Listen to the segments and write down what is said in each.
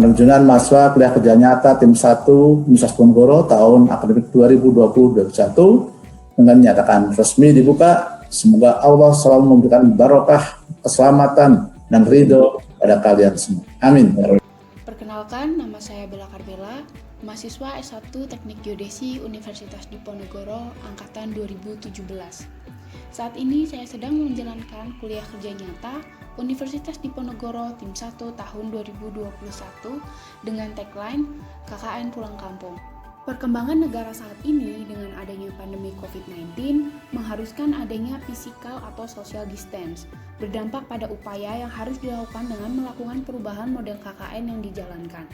Penerjunan mahasiswa kuliah kerja nyata tim 1 Universitas Diponegoro tahun akademik 2020-2021 dengan dinyatakan resmi dibuka. Semoga Allah selalu memberikan barokah, keselamatan, dan ridho pada kalian semua. Amin. Perkenalkan, nama saya Bella Karbela, mahasiswa S1 Teknik Geodesi Universitas Diponegoro Angkatan 2017. Saat ini saya sedang menjalankan kuliah kerja nyata Universitas Diponegoro Tim 1 tahun 2021 dengan tagline KKN Pulang Kampung. Perkembangan negara saat ini dengan adanya pandemi COVID-19 mengharuskan adanya physical atau social distance, berdampak pada upaya yang harus dilakukan dengan melakukan perubahan model KKN yang dijalankan.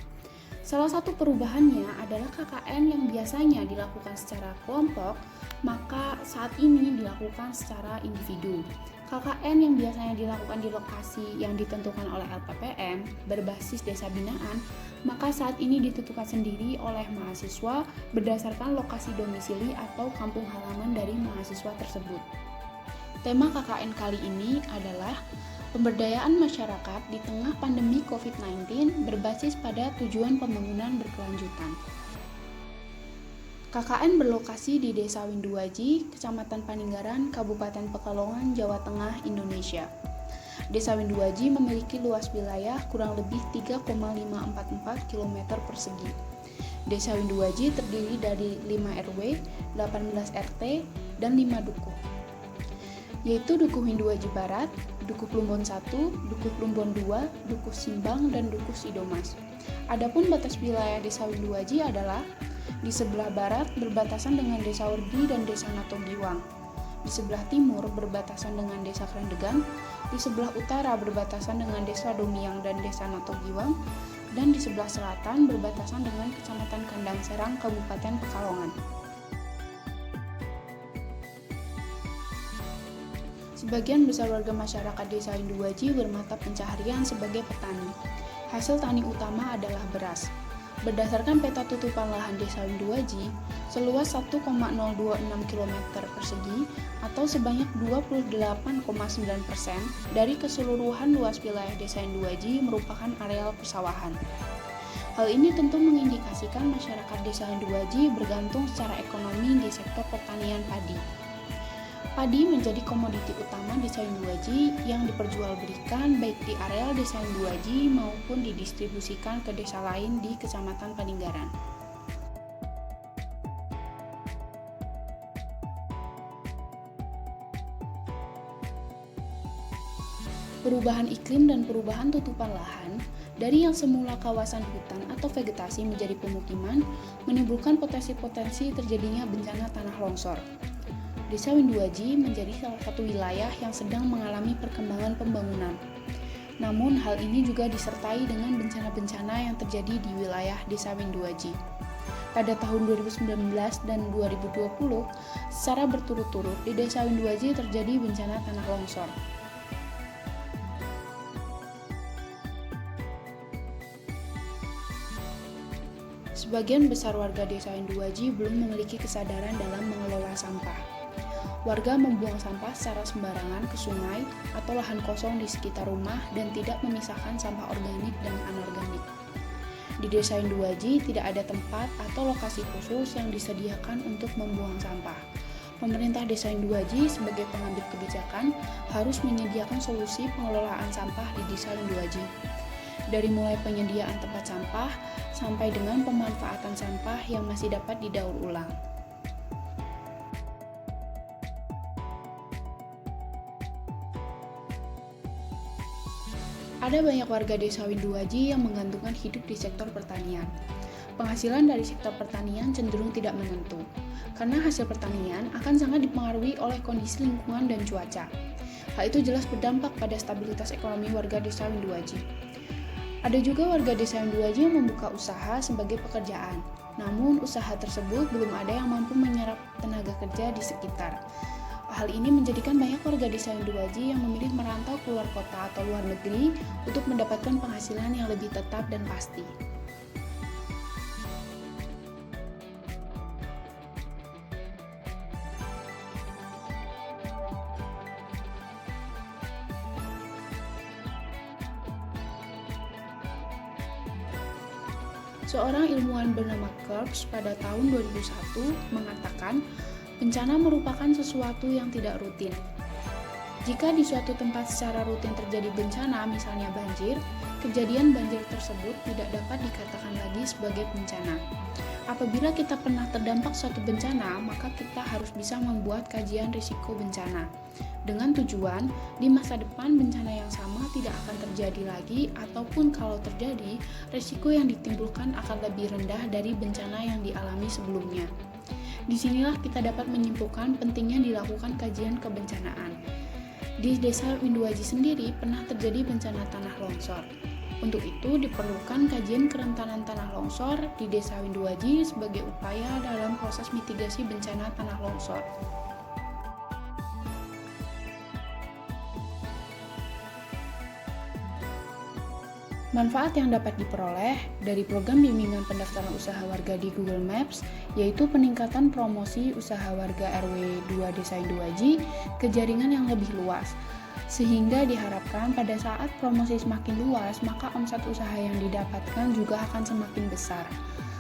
Salah satu perubahannya adalah KKN yang biasanya dilakukan secara kelompok, maka saat ini dilakukan secara individu. KKN yang biasanya dilakukan di lokasi yang ditentukan oleh LPPM berbasis desa binaan, maka saat ini ditentukan sendiri oleh mahasiswa berdasarkan lokasi domisili atau kampung halaman dari mahasiswa tersebut. Tema KKN kali ini adalah pemberdayaan masyarakat di tengah pandemi COVID-19 berbasis pada tujuan pembangunan berkelanjutan. KKN berlokasi di Desa Winduaji, Kecamatan Paninggaran, Kabupaten Pekalongan, Jawa Tengah, Indonesia. Desa Winduaji memiliki luas wilayah kurang lebih 3,544 km persegi. Desa Winduaji terdiri dari 5 RW, 18 RT, dan 5 dukuh, yaitu Dukuh Winduaji Barat, Dukuh Plumbon 1, Dukuh Plumbon 2, Dukuh Simbang, dan Dukuh Sidomas. Adapun batas wilayah Desa Winduaji adalah di sebelah barat berbatasan dengan Desa Werdi dan Desa Natogiwang, di sebelah timur berbatasan dengan Desa Krendegan, di sebelah utara berbatasan dengan Desa Domiang dan Desa Natogiwang, dan di sebelah selatan berbatasan dengan Kecamatan Kandang Serang, Kabupaten Pekalongan. Sebagian besar warga masyarakat Desa Winduaji bermata pencaharian sebagai petani. Hasil tani utama adalah beras. Berdasarkan peta tutupan lahan Desa Winduaji, seluas 1,026 km persegi atau sebanyak 28,9% dari keseluruhan luas wilayah Desa Winduaji merupakan areal persawahan. Hal ini tentu mengindikasikan masyarakat Desa Winduaji bergantung secara ekonomi di sektor pertanian padi. Padi menjadi komoditi utama Desa Winduaji yang diperjualbelikan baik di areal Desa Winduaji maupun didistribusikan ke desa lain di Kecamatan Paninggaran. Perubahan iklim dan perubahan tutupan lahan dari yang semula kawasan hutan atau vegetasi menjadi pemukiman menimbulkan potensi-potensi terjadinya bencana tanah longsor. Desa Winduaji menjadi salah satu wilayah yang sedang mengalami perkembangan pembangunan. Namun hal ini juga disertai dengan bencana-bencana yang terjadi di wilayah Desa Winduaji. Pada tahun 2019 dan 2020, secara berturut-turut di Desa Winduaji terjadi bencana tanah longsor. Sebagian besar warga Desa Winduaji belum memiliki kesadaran dalam mengelola sampah. Warga membuang sampah secara sembarangan ke sungai atau lahan kosong di sekitar rumah dan tidak memisahkan sampah organik dan anorganik. Di Desa Winduaji tidak ada tempat atau lokasi khusus yang disediakan untuk membuang sampah. Pemerintah Desa Winduaji sebagai pengambil kebijakan harus menyediakan solusi pengelolaan sampah di Desa Winduaji. Dari mulai penyediaan tempat sampah sampai dengan pemanfaatan sampah yang masih dapat didaur ulang. Ada banyak warga Desa Winduaji yang menggantungkan hidup di sektor pertanian. Penghasilan dari sektor pertanian cenderung tidak menentu, karena hasil pertanian akan sangat dipengaruhi oleh kondisi lingkungan dan cuaca. Hal itu jelas berdampak pada stabilitas ekonomi warga Desa Winduaji. Ada juga warga Desa Winduaji yang membuka usaha sebagai pekerjaan, namun usaha tersebut belum ada yang mampu menyerap tenaga kerja di sekitar. Hal ini menjadikan banyak warga Desa Winduaji yang memilih merantau keluar kota atau luar negeri untuk mendapatkan penghasilan yang lebih tetap dan pasti. Seorang ilmuwan bernama Kirk pada tahun 2001 mengatakan bencana merupakan sesuatu yang tidak rutin. Jika di suatu tempat secara rutin terjadi bencana, misalnya banjir, kejadian banjir tersebut tidak dapat dikatakan lagi sebagai bencana. Apabila kita pernah terdampak suatu bencana, maka kita harus bisa membuat kajian risiko bencana dengan tujuan di masa depan bencana yang sama tidak akan terjadi lagi, ataupun kalau terjadi, risiko yang ditimbulkan akan lebih rendah dari bencana yang dialami sebelumnya. Disinilah kita dapat menyimpulkan pentingnya dilakukan kajian kebencanaan. Di Desa Winduaji sendiri pernah terjadi bencana tanah longsor. Untuk itu diperlukan kajian kerentanan tanah longsor di Desa Winduaji sebagai upaya dalam proses mitigasi bencana tanah longsor. Manfaat yang dapat diperoleh dari program bimbingan pendaftaran usaha warga di Google Maps yaitu peningkatan promosi usaha warga RW 2 Desa Winduaji ke jaringan yang lebih luas. Sehingga diharapkan pada saat promosi semakin luas, maka omset usaha yang didapatkan juga akan semakin besar.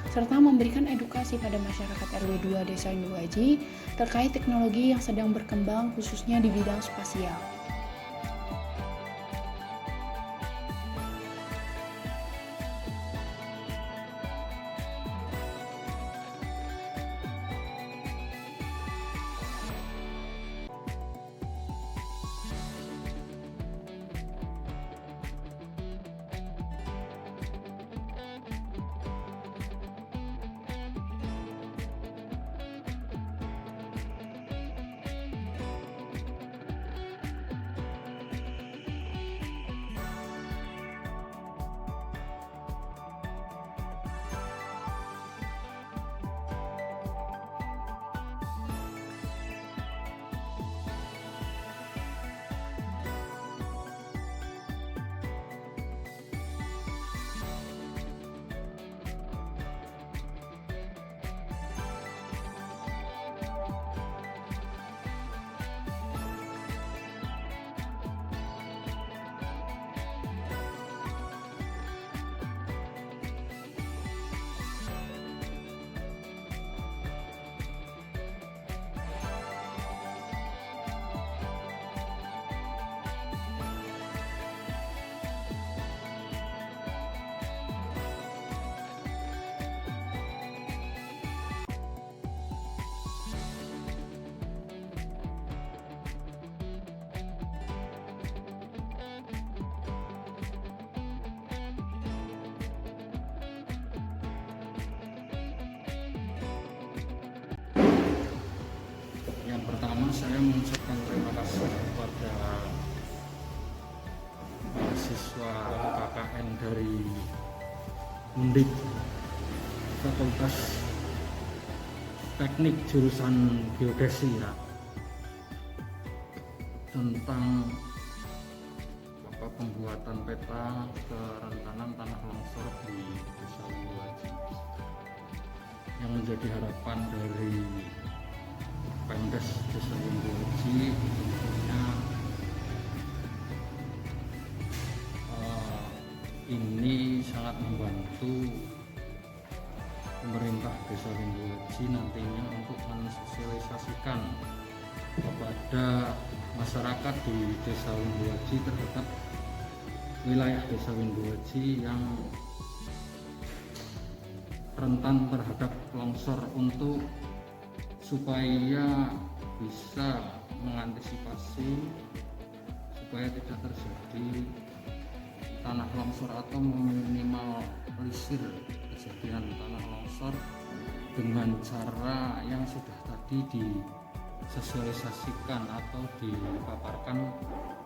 Serta memberikan edukasi pada masyarakat RW 2 Desa Winduaji terkait teknologi yang sedang berkembang khususnya di bidang spasial. Yang pertama saya mengucapkan terima kasih kepada mahasiswa KKN dari Undip Fakultas Teknik jurusan Geodesi ya, tentang pembuatan peta kerentanan tanah longsor di Desa Winduaji yang menjadi harapan dari Pemdes Desa Winduaji. Tentunya ini sangat membantu pemerintah Desa Winduaji nantinya untuk mensosialisasikan kepada masyarakat di Desa Winduaji terhadap wilayah Desa Winduaji yang rentan terhadap longsor, untuk supaya bisa mengantisipasi supaya tidak terjadi tanah longsor atau meminimalisir kejadian tanah longsor dengan cara yang sudah tadi disosialisasikan atau dipaparkan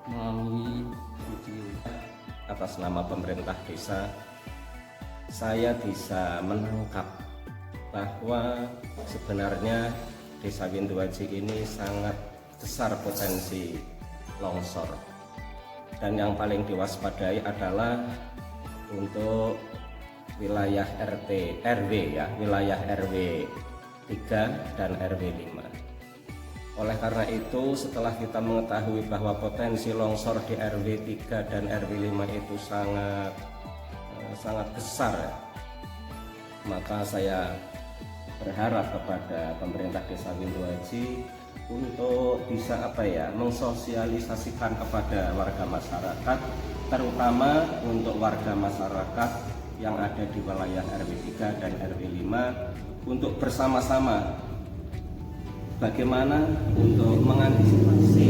melalui video. Atas nama pemerintah desa, saya bisa menangkap bahwa sebenarnya Desa Winduaji ini sangat besar potensi longsor, dan yang paling diwaspadai adalah untuk wilayah RW ya, wilayah RW 3 dan RW 5. Oleh karena itu, setelah kita mengetahui bahwa potensi longsor di RW 3 dan RW 5 itu sangat besar ya, Maka saya berharap kepada pemerintah Desa Windoaji untuk bisa mensosialisasikan kepada warga masyarakat, terutama untuk warga masyarakat yang ada di wilayah RW 3 dan RW 5 untuk bersama-sama bagaimana untuk mengantisipasi